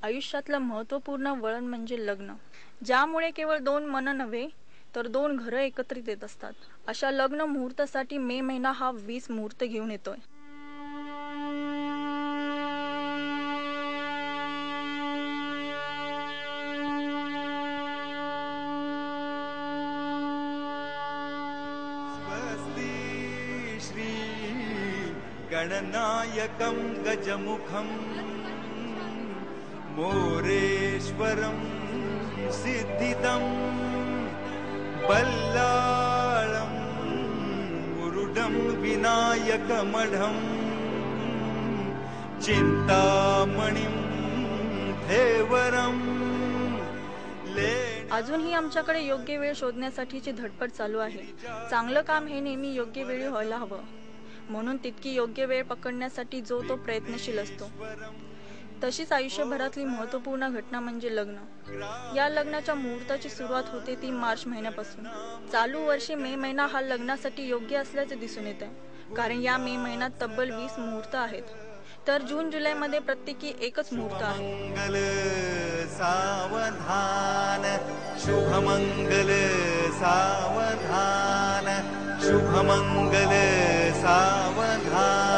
आयुष्यातलं महत्त्वपूर्ण वळण म्हणजे लग्न, ज्यामुळे केवळ दोन मन नव्हे तर दोन घरं एकत्रित येत असतात. अशा लग्न मुहूर्तासाठी मे महिना हा 20 मुहूर्त घेऊन येतोय. स्वस्ति श्री गणनायकं गजमुखं मोरेश्वरं सिद्धिदं बल्लाळं मुरुडं विनायकमढं चिंतामणिं धेवरं अजूनही आमच्याकडे योग्य वेळ शोधण्यासाठीची धडपड चालू आहे. चांगलं काम हे नेहमी योग्य वेळी व्हायला हवं, म्हणून तितकी योग्य वेळ पकडण्यासाठी जो तो प्रयत्नशील असतो. तशीच आयुष्यभरातली महत्त्वपूर्ण घटना म्हणजे लग्न. या लग्नाच्या मुहूर्ताची सुरुवात होते ती मार्च महिन्यापासून. चालू वर्षी मे महिना हा लग्नासाठी योग्य असल्याचे दिसून येत आहे, कारण या मे महिन्यात तब्बल 20 मुहूर्त आहेत. तर जून जुलैमध्ये प्रत्येकी एकच मुहूर्त आहे. मंगल सावधान शुभमंगल सावधान शुभमंगल सावधान.